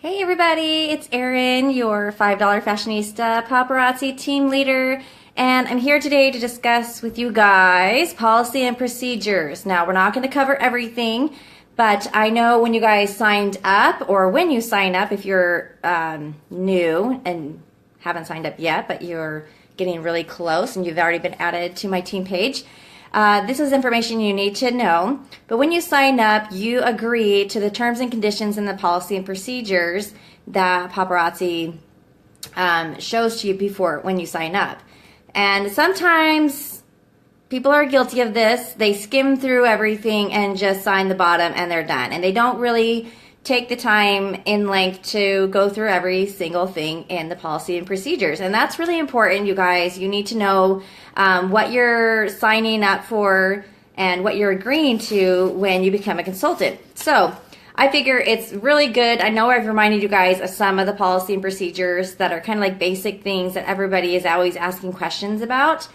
Hey everybody, it's Erin, your $5 fashionista paparazzi team leader, and I'm here today to discuss with you guys policy and procedures. Now, we're not going to cover everything, but I know when you guys signed up, or when you sign up, if you're new and haven't signed up yet, but you're getting really close and you've already been added to my team page, this is information you need to know, but when you sign up, you agree to the terms and conditions and the policy and procedures that paparazzi shows to you before when you sign up. And sometimes people are guilty of this. They skim through everything and just sign the bottom and they're done. And they don't really take the time in length to go through every single thing in the policy and procedures. And that's really important, you guys. You need to know what you're signing up for and what you're agreeing to when you become a consultant. So I figure it's really good. I know I've reminded you guys of some of the policy and procedures that are kind of like basic things that everybody is always asking questions about.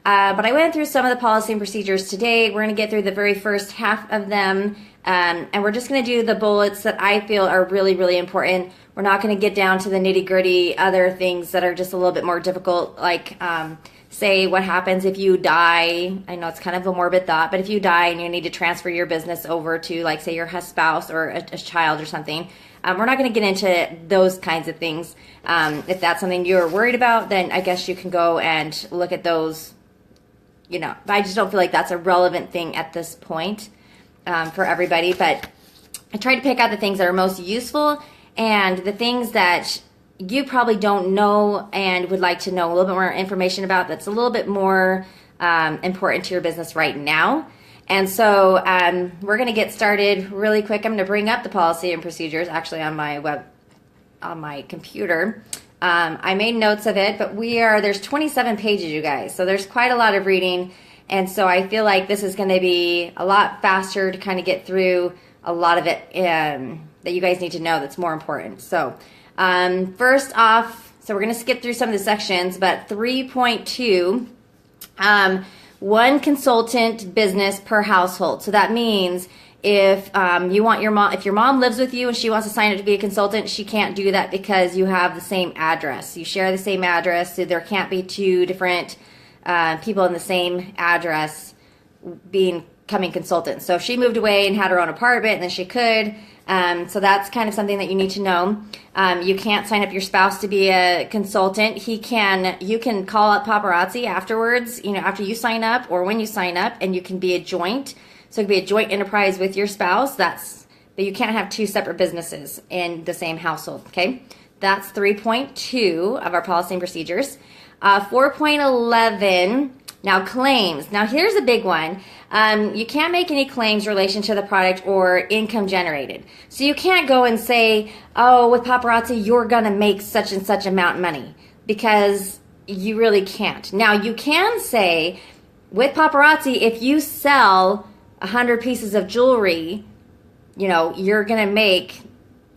But I went through some of the policy and procedures today. We're going to get through the very first half of them. And we're just going to do the bullets that I feel are really, really important. We're not going to get down to the nitty-gritty other things that are just a little bit more difficult, like say what happens if you die. I know it's kind of a morbid thought, but if you die and you need to transfer your business over to, like, say, your spouse or a child or something, we're not going to get into those kinds of things. If that's something you're worried about, then I guess you can go and look at those. You know, I just don't feel like that's a relevant thing at this point. For everybody, but I tried to pick out the things that are most useful and the things that you probably don't know and would like to know a little bit more information about that's a little bit more important to your business right now. And so we're going to get started really quick. I'm going to bring up the policy and procedures actually on my computer. I made notes of it, but there's 27 pages, you guys, so there's quite a lot of reading. And so I feel like this is going to be a lot faster to kind of get through a lot of it that you guys need to know that's more important. So first off, so we're going to skip through some of the sections, but 3.2, one consultant business per household. So that means if you want if your mom lives with you and she wants to sign up to be a consultant, she can't do that because you have the same address. You share the same address, so there can't be two different people in the same address becoming consultants. So if she moved away and had her own apartment, then she could. So that's kind of something that you need to know. You can't sign up your spouse to be a consultant. You can call up paparazzi afterwards, after you sign up or when you sign up, and you can be a joint. So it could be a joint enterprise with your spouse. But you can't have two separate businesses in the same household. Okay, that's 3.2 of our policy and procedures. 4.11, now claims. Now here's a big one. You can't make any claims in relation to the product or income generated. So you can't go and say, oh, with paparazzi, you're going to make such and such amount of money, because you really can't. Now you can say, with paparazzi, if you sell 100 pieces of jewelry, you're going to make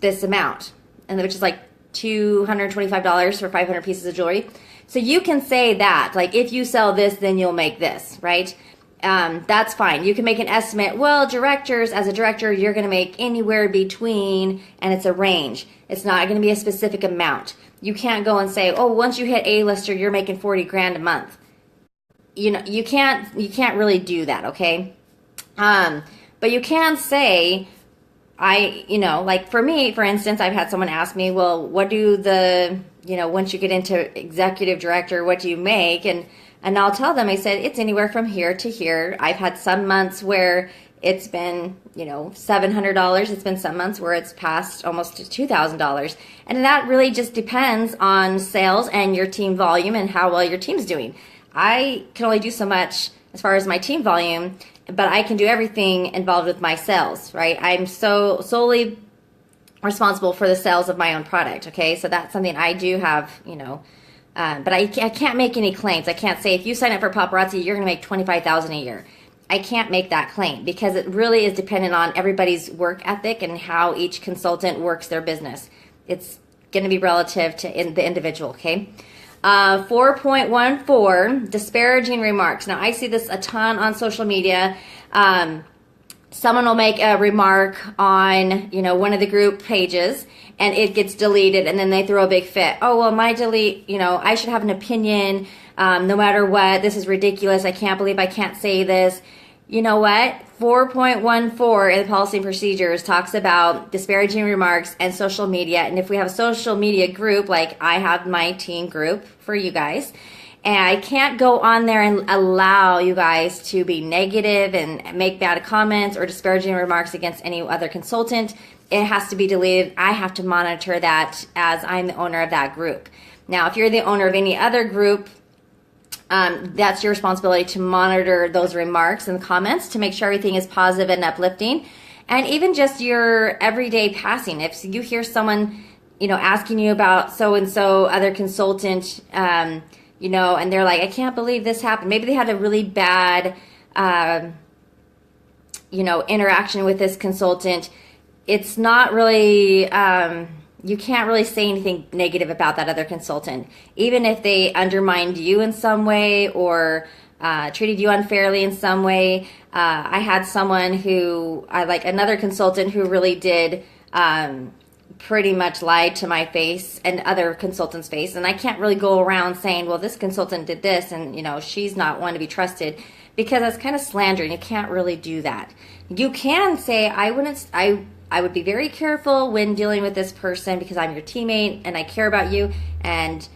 this amount, and which is like $225 for 500 pieces of jewelry. So you can say that, like, if you sell this, then you'll make this, right? That's fine. You can make an estimate. Well, as a director, you're going to make anywhere between, and it's a range. It's not going to be a specific amount. You can't go and say, oh, once you hit A-lister, you're making 40 grand a month. You can't really do that, okay? But you can say, like for me, for instance, I've had someone ask me, well, what do once you get into executive director, what do you make? And I'll tell them, I said, it's anywhere from here to here. I've had some months where it's been, $700. It's been some months where it's passed almost to $2,000. And that really just depends on sales and your team volume and how well your team's doing. I can only do so much as far as my team volume, but I can do everything involved with my sales, right? I'm solely responsible for the sales of my own product, okay? So that's something I do have, but I can't make any claims. I can't say, if you sign up for paparazzi, you're going to make $25,000 a year. I can't make that claim because it really is dependent on everybody's work ethic and how each consultant works their business. It's going to be relative to the individual, okay? 4.14, disparaging remarks. Now, I see this a ton on social media. someone will make a remark on, one of the group pages, and it gets deleted, and then they throw a big fit. Oh, well, my delete, I should have an opinion, no matter what. This is ridiculous. I can't believe I can't say this. You know what? 4.14 in the policy and procedures talks about disparaging remarks and social media. And if we have a social media group, like I have my team group for you guys, and I can't go on there and allow you guys to be negative and make bad comments or disparaging remarks against any other consultant. It has to be deleted. I have to monitor that as I'm the owner of that group. Now, if you're the owner of any other group, that's your responsibility to monitor those remarks and comments to make sure everything is positive and uplifting. And even just your everyday passing. If you hear someone, asking you about so-and-so other consultant, and they're like, I can't believe this happened. Maybe they had a really bad, interaction with this consultant. It's not really, you can't really say anything negative about that other consultant. Even if they undermined you in some way or treated you unfairly in some way. I had someone another consultant who really did pretty much lied to my face and other consultants' face. And I can't really go around saying, well, this consultant did this and, she's not one to be trusted, because that's kind of slandering. You can't really do that. You can say, I would be very careful when dealing with this person because I'm your teammate and I care about you, and,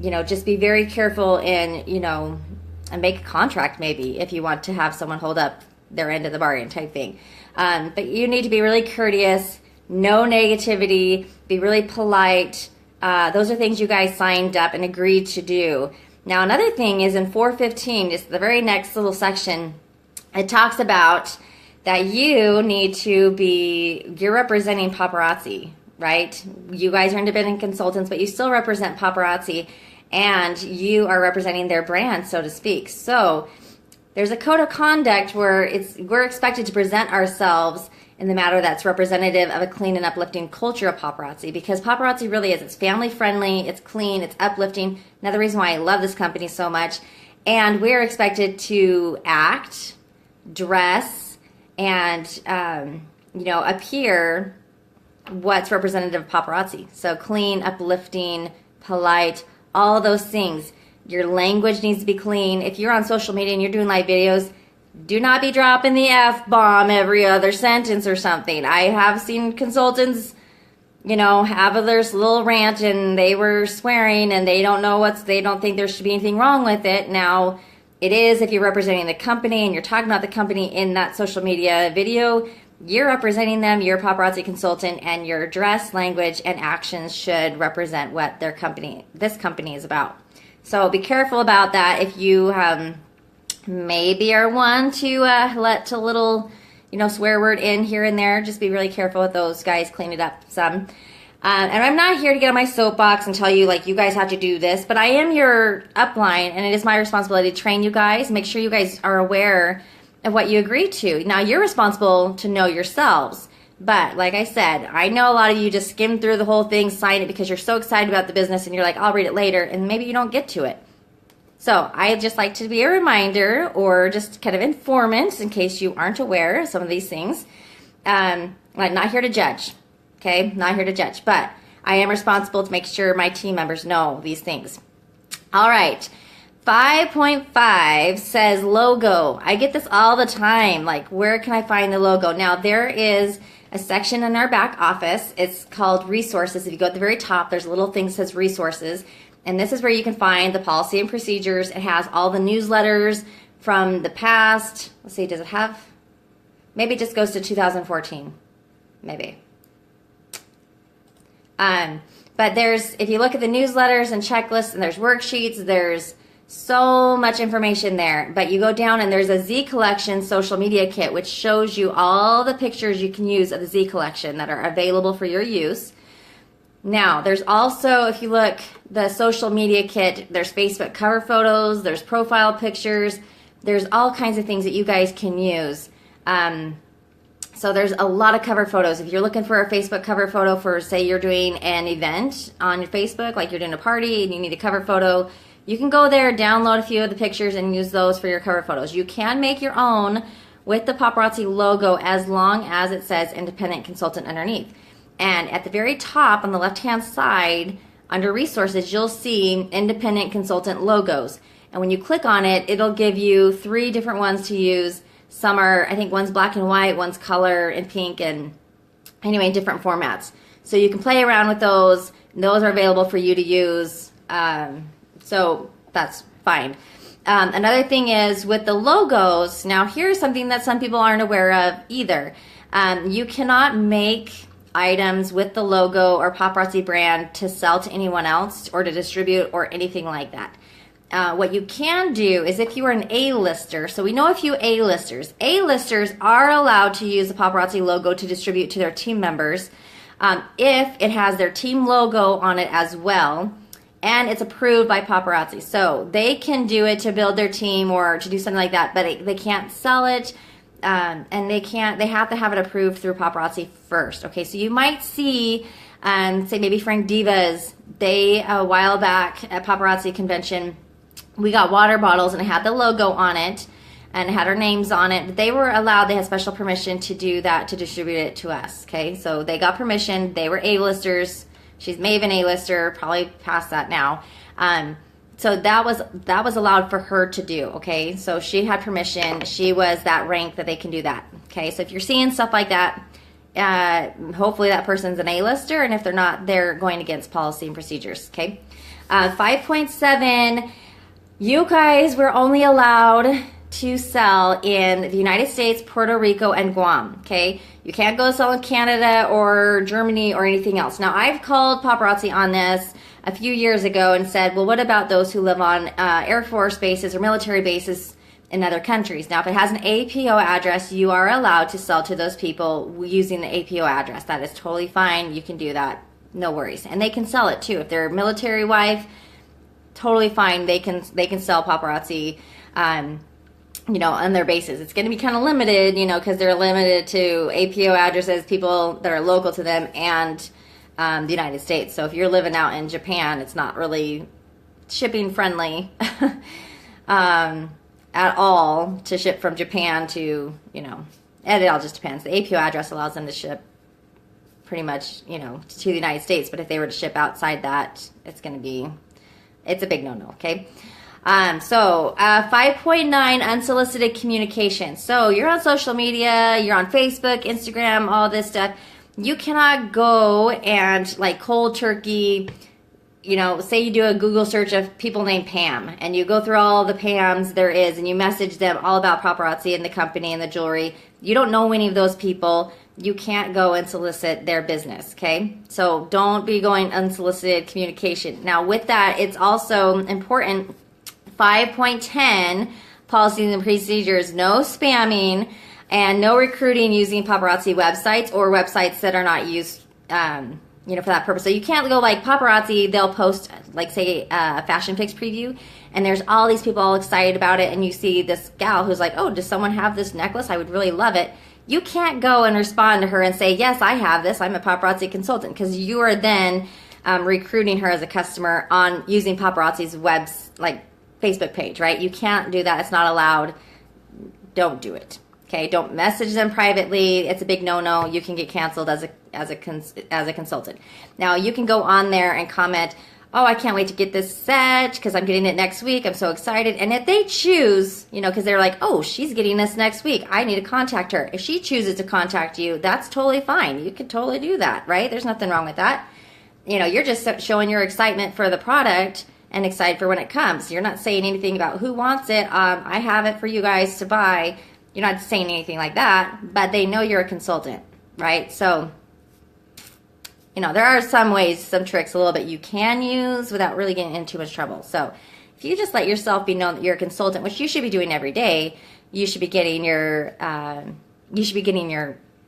just be very careful and make a contract maybe if you want to have someone hold up their end of the bargain type thing. But you need to be really courteous. No negativity, be really polite. Those are things you guys signed up and agreed to do. Now, another thing is in 415, just the very next little section, it talks about that you're representing paparazzi, right? You guys are independent consultants, but you still represent paparazzi, and you are representing their brand, so to speak. So there's a code of conduct where we're expected to present ourselves in the matter that's representative of a clean and uplifting culture of paparazzi, because paparazzi really is. It's family friendly, it's clean, it's uplifting. Another reason why I love this company so much. And we're expected to act, dress, and appear what's representative of paparazzi. So clean, uplifting, polite, all those things. Your language needs to be clean. If you're on social media and you're doing live videos, do not be dropping the F-bomb every other sentence or something. I have seen consultants, have their little rant and they were swearing and they don't think there should be anything wrong with it. Now, it is if you're representing the company and you're talking about the company in that social media video, you're representing them, you're a paparazzi consultant, and your dress, language, and actions should represent what this company is about. So be careful about that. If you maybe are one to let a little, swear word in here and there, just be really careful with those guys. Clean it up some. And I'm not here to get on my soapbox and tell you, you guys have to do this, but I am your upline, and it is my responsibility to train you guys, make sure you guys are aware of what you agree to. Now, you're responsible to know yourselves, but like I said, I know a lot of you just skim through the whole thing, sign it because you're so excited about the business, and you're like, I'll read it later, and maybe you don't get to it. So I just like to be a reminder or just kind of informant in case you aren't aware of some of these things. I'm not here to judge, okay? Not here to judge, but I am responsible to make sure my team members know these things. All right, 5.5 says logo. I get this all the time, where can I find the logo? Now, there is a section in our back office. It's called resources. If you go at the very top, there's a little thing that says resources. And this is where you can find the policy and procedures. It has all the newsletters from the past. Let's see, does it have? Maybe it just goes to 2014. Maybe. But if you look at the newsletters and checklists, and there's worksheets, there's so much information there. But you go down and there's a Z Collection social media kit, which shows you all the pictures you can use of the Z Collection that are available for your use. Now, there's also, if you look, the social media kit, there's Facebook cover photos, there's profile pictures, there's all kinds of things that you guys can use. So there's a lot of cover photos. If you're looking for a Facebook cover photo for, say, you're doing an event on your Facebook, like you're doing a party and you need a cover photo, you can go there, download a few of the pictures, and use those for your cover photos. You can make your own with the paparazzi logo as long as it says independent consultant underneath. And at the very top on the left-hand side, under resources, you'll see independent consultant logos. And when you click on it, it'll give you 3 different ones to use. Some are, I think one's black and white, one's color and pink, and anyway, different formats. So you can play around with those. Those are available for you to use. So that's fine. Another thing is with the logos, now here's something that some people aren't aware of either. You cannot make items with the logo or paparazzi brand to sell to anyone else or to distribute or anything like that. What you can do is if you are an A-lister, so we know a few A-listers. A-listers are allowed to use the paparazzi logo to distribute to their team members if it has their team logo on it as well and it's approved by paparazzi. So they can do it to build their team or to do something like that, but they can't sell it. And they have to have it approved through paparazzi first. Okay, so you might see, say maybe Frank Divas, they, a while back at paparazzi convention, we got water bottles and it had the logo on it and it had our names on it. They were allowed, they had special permission to do that, to distribute it to us. Okay, so they got permission, they were A-listers. She's Maven A-lister, probably past that now. So that was allowed for her to do, okay? So she had permission. She was that rank that they can do that, okay? So if you're seeing stuff like that, hopefully that person's an A-lister, and if they're not, they're going against policy and procedures, okay? 5.7, you guys were only allowed to sell in the United States, Puerto Rico, and Guam, okay? You can't go sell in Canada or Germany or anything else. Now, I've called paparazzi on this a few years ago and said, well, what about those who live on Air Force bases or military bases in other countries? Now, if it has an APO address, you are allowed to sell to those people using the APO address. That is totally fine. You can do that. No worries. And they can sell it too. If they're a military wife, totally fine. They can sell paparazzi, you know, on their bases. It's going to be kind of limited, you know, because they're limited to APO addresses, people that are local to them, and the United States. So if you're living out in Japan, it's not really shipping friendly at all to ship from Japan to, you know, and it all just depends. The APO address allows them to ship pretty much, you know, to the United States. But if they were to ship outside that, it's a big no-no, okay? 5.9, unsolicited communication. So you're on social media, you're on Facebook, Instagram, all this stuff. You cannot go and like cold turkey, you know, say you do a Google search of people named Pam and you go through all the Pams there is and you message them all about paparazzi and the company and the jewelry. You don't know any of those people. You can't go and solicit their business, okay? So don't be going unsolicited communication. Now with that, it's also important, 5.10, policies and procedures, no spamming, and no recruiting using paparazzi websites or websites that are not used, you know, for that purpose. So you can't go like paparazzi, they'll post, like say, a fashion fix preview, and there's all these people all excited about it, and you see this gal who's like, oh, does someone have this necklace? I would really love it. You can't go and respond to her and say, yes, I have this. I'm a paparazzi consultant, because you are then recruiting her as a customer on using paparazzi's webs, like Facebook page, right? You can't do that. It's not allowed. Don't do it. Okay, don't message them privately. It's a big no-no. You can get canceled as a consultant. Now you can go on there and comment, oh, I can't wait to get this set because I'm getting it next week. I'm so excited. And if they choose, you know, because they're like, oh, she's getting this next week, I need to contact her. If she chooses to contact you, that's totally fine. You can totally do that, right? There's nothing wrong with that. You know, you're just showing your excitement for the product and excited for when it comes. You're not saying anything about who wants it. I have it for you guys to buy. You're not saying anything like that, but they know you're a consultant, right? So, you know, there are some ways, some tricks a little bit you can use without really getting into too much trouble. So if you just let yourself be known that you're a consultant, which you should be doing every day, you should be getting your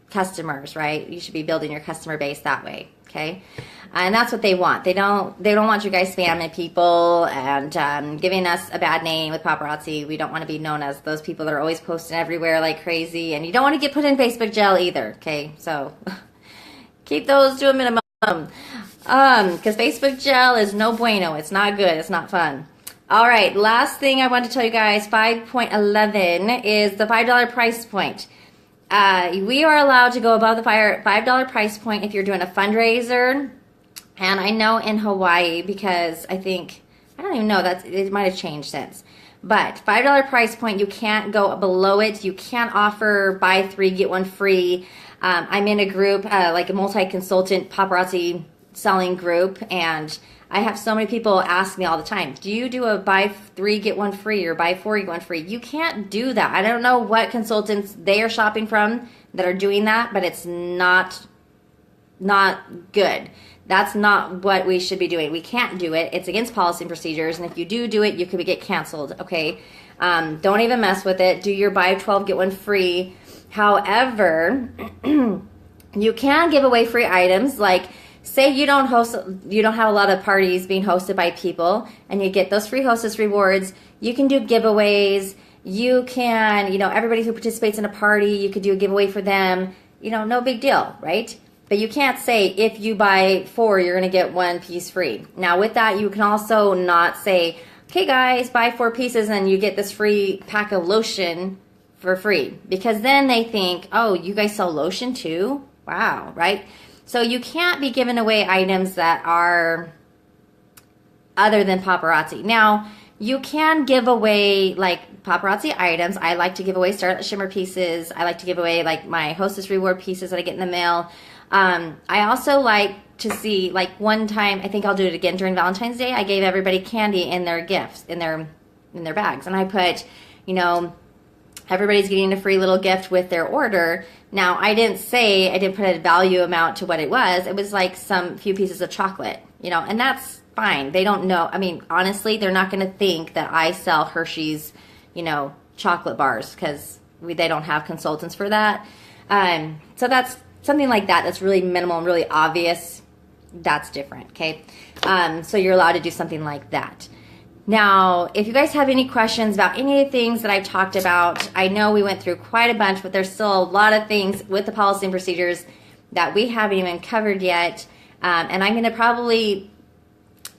customers, right? You should be building your customer base that way, okay? And that's what they want. They don't want you guys spamming people and giving us a bad name with paparazzi. We don't want to be known as those people that are always posting everywhere like crazy. And you don't want to get put in Facebook jail either, okay? So keep those to a minimum. Because Facebook jail is no bueno. It's not good. It's not fun. All right, last thing I want to tell you guys, 5.11 is the $5 price point. We are allowed to go above the $5 price point if you're doing a fundraiser. And I know in Hawaii, because I don't even know, it might have changed since. But $5 price point, you can't go below it. You can't offer buy 3, get 1 free. I'm in a group, like a multi-consultant paparazzi selling group, and I have so many people ask me all the time, do you do a buy 3, get 1 free, or buy 4, get 1 free? You can't do that. I don't know what consultants they are shopping from that are doing that, but it's not good. That's not what we should be doing. We can't do it. It's against policy and procedures, and if you do it, you could get canceled, okay? Don't even mess with it. Do your buy 12, get 1 free. However, you can give away free items, like say you don't have a lot of parties being hosted by people, and you get those free hostess rewards. You can do giveaways. You can, everybody who participates in a party, you could do a giveaway for them. No big deal, right? But you can't say if you buy 4, you're going to get 1 piece free. Now with that, you can also not say, okay guys, buy 4 pieces and you get this free pack of lotion for free. Because then they think, oh, you guys sell lotion too? Wow, right? So you can't be giving away items that are other than paparazzi. Now, you can give away like paparazzi items. I like to give away Starlight Shimmer pieces. I like to give away like my Hostess Reward pieces that I get in the mail. I also like to see, like one time, I think I'll do it again during Valentine's Day, I gave everybody candy in their gifts, in their bags. And I put, everybody's getting a free little gift with their order. Now, I didn't put a value amount to what it was. It was like few pieces of chocolate, and that's fine. They don't know. I mean, honestly, they're not going to think that I sell Hershey's, chocolate bars, because they don't have consultants for that. So that's something like that that's really minimal and really obvious. That's different, okay? So you're allowed to do something like that. Now, if you guys have any questions about any of the things that I've talked about, I know we went through quite a bunch, but there's still a lot of things with the policy and procedures that we haven't even covered yet. And I'm going to probably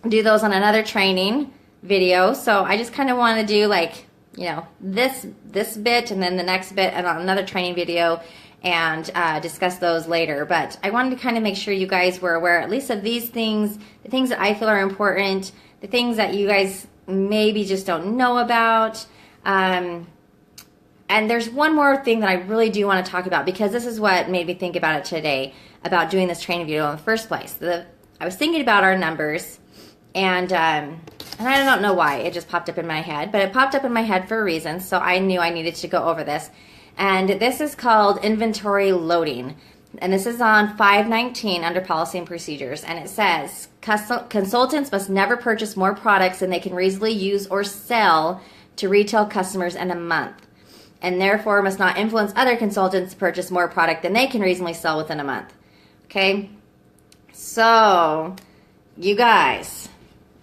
do those on another training video. So I just kind of want to do like, this bit and then the next bit and on another training video and discuss those later. But I wanted to kind of make sure you guys were aware at least of these things, the things that I feel are important, the things that you guys maybe just don't know about. And there's one more thing that I really do want to talk about, because this is what made me think about it today, about doing this training video in the first place. I was thinking about our numbers, and I don't know why, it just popped up in my head, but it popped up in my head for a reason, so I knew I needed to go over this. And this is called inventory loading. And this is on 519 under policy and procedures. And it says, consultants must never purchase more products than they can reasonably use or sell to retail customers in a month, and therefore must not influence other consultants to purchase more product than they can reasonably sell within a month. Okay? So, you guys,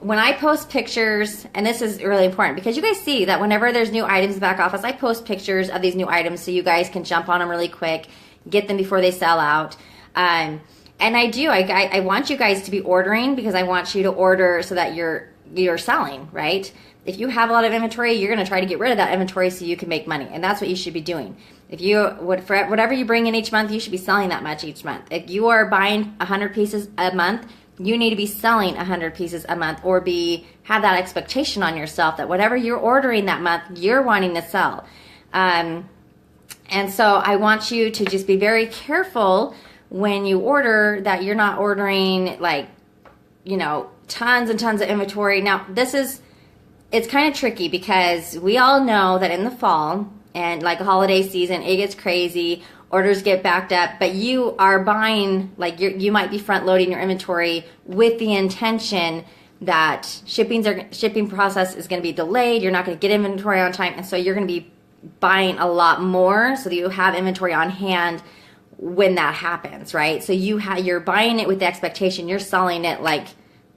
when I post pictures, and this is really important because you guys see that whenever there's new items in the back office, I post pictures of these new items so you guys can jump on them really quick, get them before they sell out. And I want you guys to be ordering, because I want you to order so that you're selling, right? If you have a lot of inventory, you're going to try to get rid of that inventory so you can make money, and that's what you should be doing. For whatever you bring in each month, you should be selling that much each month. If you are buying 100 pieces a month, you need to be selling 100 pieces a month, or have that expectation on yourself that whatever you're ordering that month, you're wanting to sell. And so I want you to just be very careful when you order, that you're not ordering like, tons and tons of inventory. Now, it's kind of tricky, because we all know that in the fall and like a holiday season, it gets crazy, orders get backed up, but you are buying, like you might be front loading your inventory with the intention that shipping process is going to be delayed. You're not going to get inventory on time, and so you're going to be buying a lot more so that you have inventory on hand when that happens, right? So you're buying it with the expectation you're selling it like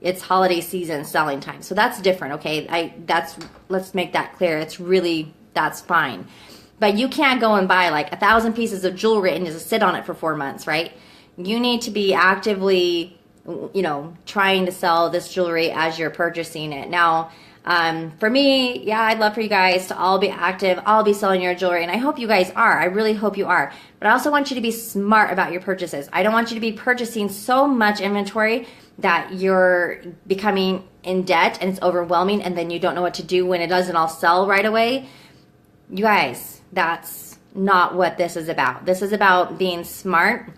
it's holiday season selling time. So that's different, okay? Let's make that clear. That's fine. But you can't go and buy like 1,000 pieces of jewelry and just sit on it for 4 months, right? You need to be actively, trying to sell this jewelry as you're purchasing it. Now, For me, yeah, I'd love for you guys to all be active, all be selling your jewelry, and I hope you guys are. I really hope you are. But I also want you to be smart about your purchases. I don't want you to be purchasing so much inventory that you're becoming in debt and it's overwhelming, and then you don't know what to do when it doesn't all sell right away. You guys, that's not what this is about. This is about being smart,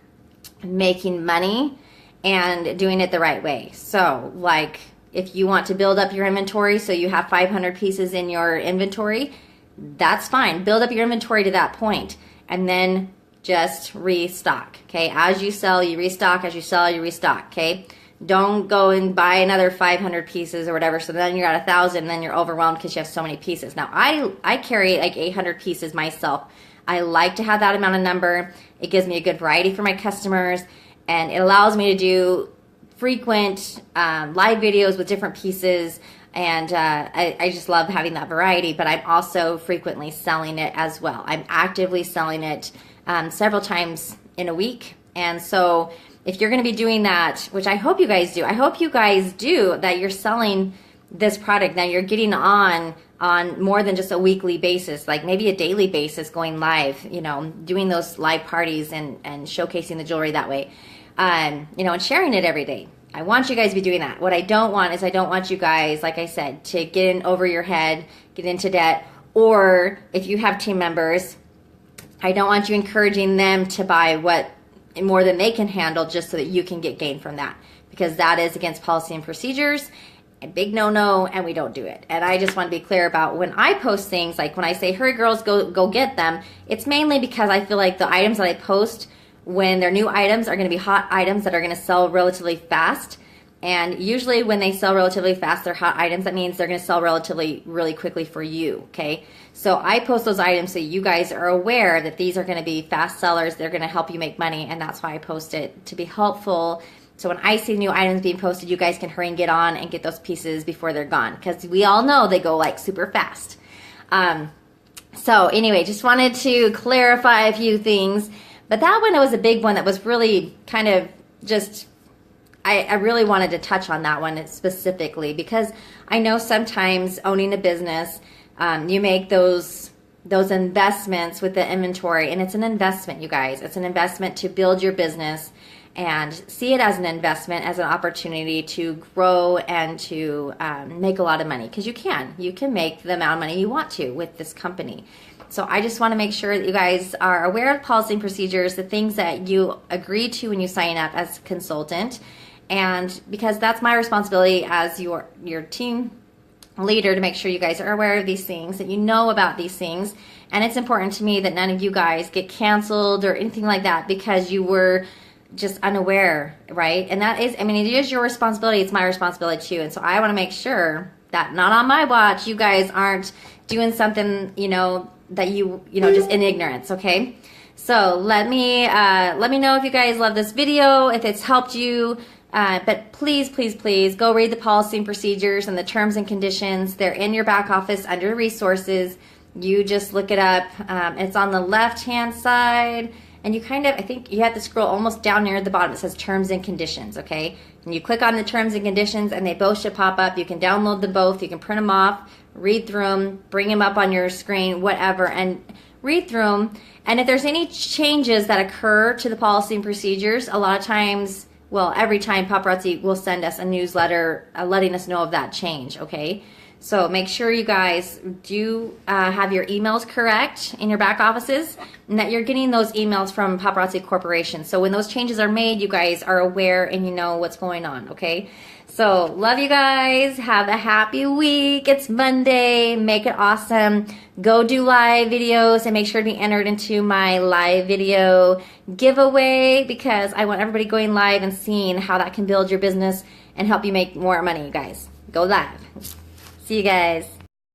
making money, and doing it the right way. So, like, if you want to build up your inventory so you have 500 pieces in your inventory, that's fine. Build up your inventory to that point and then just restock, okay? As you sell, you restock. As you sell, you restock, okay? Don't go and buy another 500 pieces or whatever, so then you're at 1,000 and then you're overwhelmed because you have so many pieces. Now, I carry like 800 pieces myself. I like to have that amount of number. It gives me a good variety for my customers, and it allows me to do frequent live videos with different pieces, and I just love having that variety. But I'm also frequently selling it as well. I'm actively selling it several times in a week. And so if you're going to be doing that, which I hope you guys do, that you're selling this product. Now you're getting on more than just a weekly basis, like maybe a daily basis, going live, you know, doing those live parties and showcasing the jewelry that way. You know, and sharing it every day. I want you guys to be doing that. What I don't want is, I don't want you guys, like I said, to get in over your head, get into debt, or if you have team members, I don't want you encouraging them to buy what more than they can handle just so that you can get gain from that, because that is against policy and procedures, a big no-no, and we don't do it. And I just want to be clear about when I post things, like when I say, hurry girls, go get them, it's mainly because I feel like the items that I post, when they're new items, are going to be hot items that are going to sell relatively fast. And usually when they sell relatively fast, they're hot items. That means they're going to sell really quickly for you, okay? So I post those items so you guys are aware that these are going to be fast sellers. They're going to help you make money, and that's why I post it, to be helpful. So when I see new items being posted, you guys can hurry and get on and get those pieces before they're gone, because we all know they go like super fast. So anyway, just wanted to clarify a few things. But that one, it was a big one that was really kind of just, I really wanted to touch on that one specifically, because I know sometimes owning a business, you make those investments with the inventory, and it's an investment, you guys. It's an investment to build your business, and see it as an investment, as an opportunity to grow and to make a lot of money, because you can make the amount of money you want to with this company. So I just want to make sure that you guys are aware of policy and procedures, the things that you agree to when you sign up as a consultant, and because that's my responsibility as your team leader, to make sure you guys are aware of these things, that you know about these things. And it's important to me that none of you guys get canceled or anything like that because you were just unaware, right? And that is, I mean, it is your responsibility. It's my responsibility too. And so I want to make sure that not on my watch, you guys aren't doing something, you know, that you know, just in ignorance, okay? So let me know if you guys love this video, if it's helped you. But please go read the policy and procedures and the terms and conditions. They're in your back office under resources. You just look it up. It's on the left-hand side, and you kind of, I think you have to scroll almost down near the bottom. It says terms and conditions, okay? And you click on the terms and conditions, and they both should pop up. You can download them both. You can print them off, read through them, bring them up on your screen, whatever, and read through them. And if there's any changes that occur to the policy and procedures, a lot of times, well, every time, Paparazzi will send us a newsletter letting us know of that change, okay? So make sure you guys do have your emails correct in your back offices, and that you're getting those emails from Paparazzi Corporation. So when those changes are made, you guys are aware and you know what's going on, okay? So love you guys. Have a happy week. It's Monday. Make it awesome. Go do live videos and make sure to be entered into my live video giveaway, because I want everybody going live and seeing how that can build your business and help you make more money, you guys. Go live. See you guys.